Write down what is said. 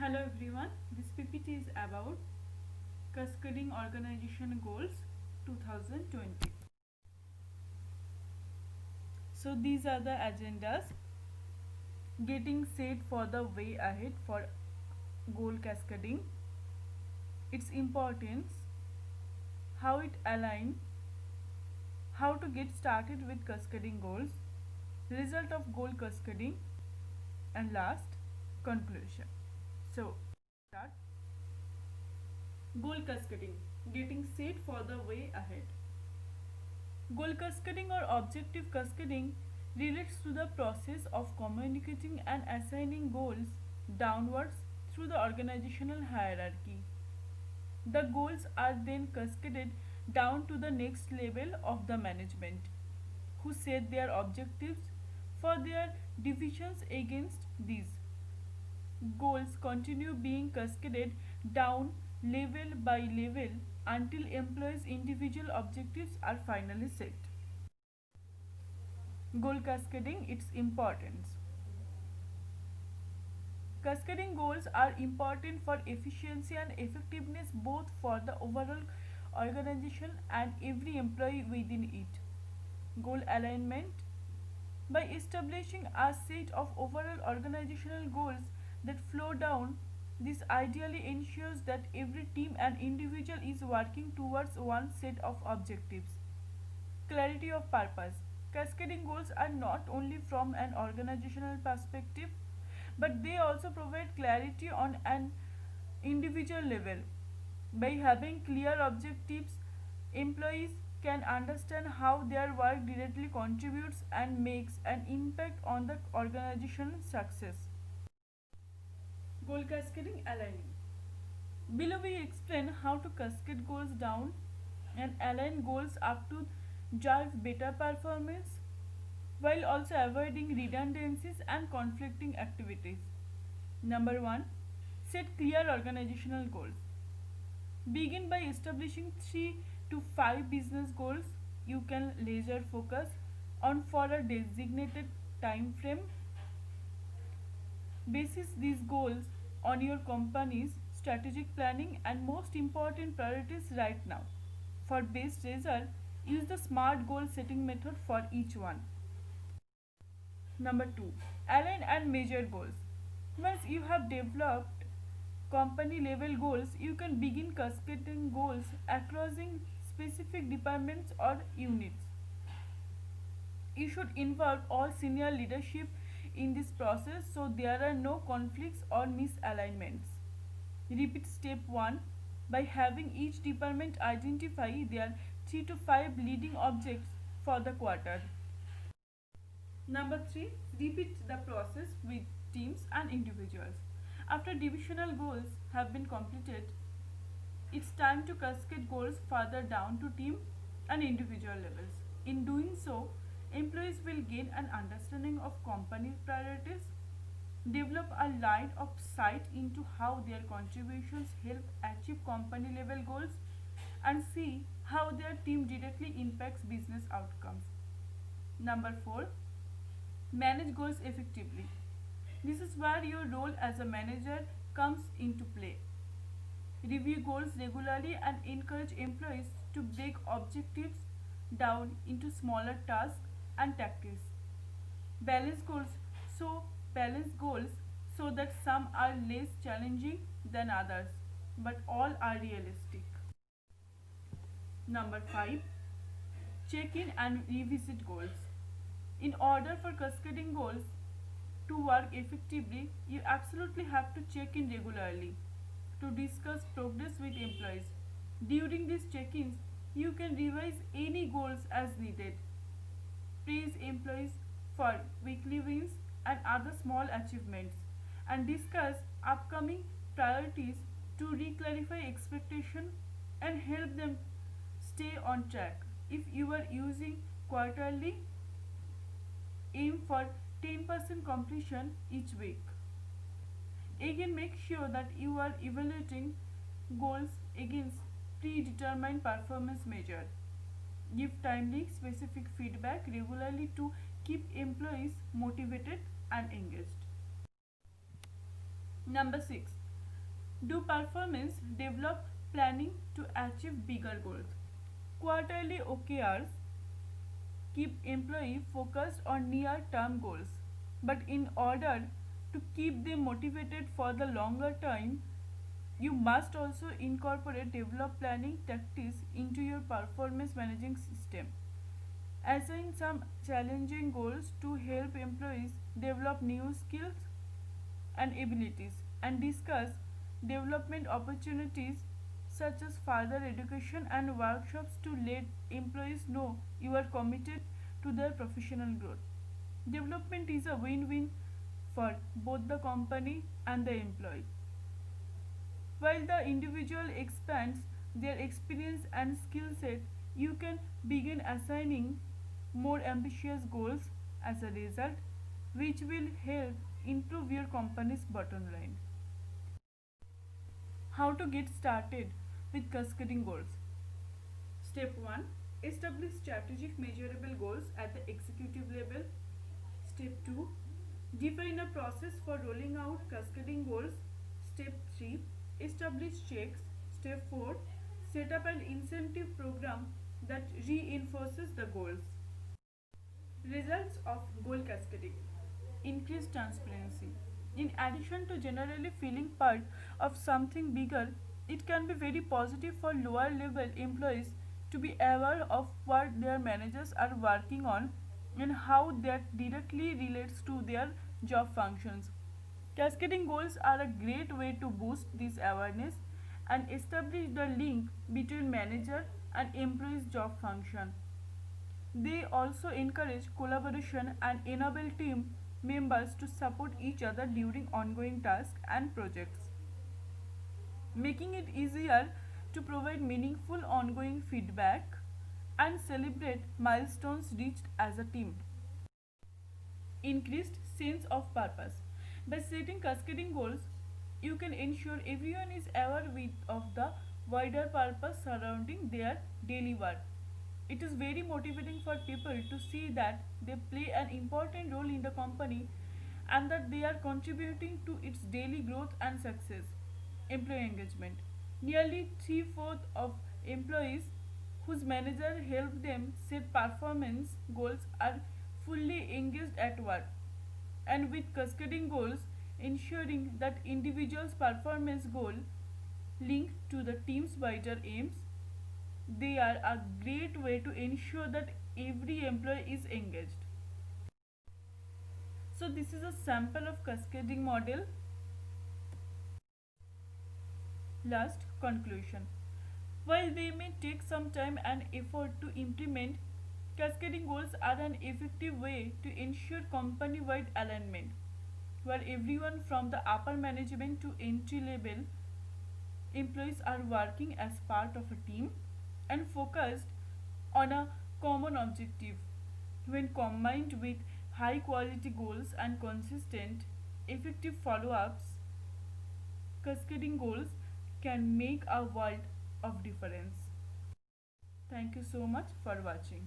Hello everyone, this PPT is about Cascading Organization Goals 2020. So these are the agendas: getting set for the way ahead for goal cascading, its importance, how it aligns, how to get started with cascading goals, result of goal cascading, and last, conclusion. So start. Goal cascading, getting set for the way ahead. Goal cascading or objective cascading relates to the process of communicating and assigning goals downwards through the organizational hierarchy. The goals are then cascaded down to the next level of the management, who set their objectives for their divisions against these. Goals continue being cascaded down level by level until employees' individual objectives are finally set. Goal cascading, its importance. Cascading goals are important for efficiency and effectiveness both for the overall organization and every employee within it. Goal alignment. By establishing a set of overall organizational goals that flow down, this ideally ensures that every team and individual is working towards one set of objectives. Clarity of purpose. Cascading goals are not only from an organizational perspective, but they also provide clarity on an individual level. By having clear objectives, employees can understand how their work directly contributes and makes an impact on the organization's success. Goal cascading aligning. Below we explain how to cascade goals down and align goals up to drive better performance while also avoiding redundancies and conflicting activities. Number 1. Set clear organizational goals. Begin by establishing 3 to 5 business goals you can laser focus on for a designated time frame. Basis these goals on your company's strategic planning and most important priorities right now. For best result, use the SMART goal setting method for each one. Number 2. Align and measure goals. Once you have developed company level goals, you can begin cascading goals across specific departments or units. You should involve all senior leadership in this process so there are no conflicts or misalignments. Repeat step 1 by having each department identify their 3 to 5 leading objects for the quarter. Number 3. Repeat the process with teams and individuals. After divisional goals have been completed, it's time to cascade goals further down to team and individual levels. In doing so, employees will gain an understanding of company priorities, develop a line of sight into how their contributions help achieve company level goals, and see how their team directly impacts business outcomes. Number 4. Manage goals effectively. This is where your role as a manager comes into play. Review goals regularly and encourage employees to break objectives down into smaller tasks and tactics. Balance goals so that some are less challenging than others, but all are realistic. Number 5. Check in and revisit goals. In order for cascading goals to work effectively, you absolutely have to check in regularly to discuss progress with employees. During these check-ins, you can revise any goals as needed, praise employees for weekly wins and other small achievements, and discuss upcoming priorities to re-clarify expectations and help them stay on track. If you are using quarterly, aim for 10% completion each week. Again, make sure that you are evaluating goals against predetermined performance measures. Give timely, specific feedback regularly to keep employees motivated and engaged. Number 6. Do performance develop planning to achieve bigger goals. Quarterly OKRs keep employee focused on near term goals, but in order to keep them motivated for the longer term, you must also incorporate develop planning tactics into your performance managing system. Assign some challenging goals to help employees develop new skills and abilities, and discuss development opportunities such as further education and workshops to let employees know you are committed to their professional growth. Development is a win-win for both the company and the employee. While the individual expands their experience and skill set, you can begin assigning more ambitious goals as a result, which will help improve your company's bottom line. How to get started with cascading goals? Step 1. Establish strategic measurable goals at the executive level. Step 2. Define a process for rolling out cascading goals. Step 3. Establish checks. Step 4. Set up an incentive program that reinforces the goals. Results of goal cascading. Increased transparency. In addition to generally feeling part of something bigger, it can be very positive for lower level employees to be aware of what their managers are working on and how that directly relates to their job functions. Cascading goals are a great way to boost this awareness and establish the link between manager and employee's job function. They also encourage collaboration and enable team members to support each other during ongoing tasks and projects, making it easier to provide meaningful ongoing feedback and celebrate milestones reached as a team. Increased sense of purpose. By setting cascading goals, you can ensure everyone is aware of the wider purpose surrounding their daily work. It is very motivating for people to see that they play an important role in the company and that they are contributing to its daily growth and success. Employee engagement. Nearly three-fourths of employees whose manager helped them set performance goals are fully engaged at work, and with cascading goals ensuring that individuals' performance goal link to the team's wider aims, they are a great way to ensure that every employee is engaged. So this is a sample of cascading model. Last, conclusion. While they may take some time and effort to implement, cascading goals are an effective way to ensure company-wide alignment, where everyone from the upper management to entry-level employees are working as part of a team and focused on a common objective. When combined with high quality goals and consistent, effective follow ups, cascading goals can make a world of difference. Thank you so much for watching.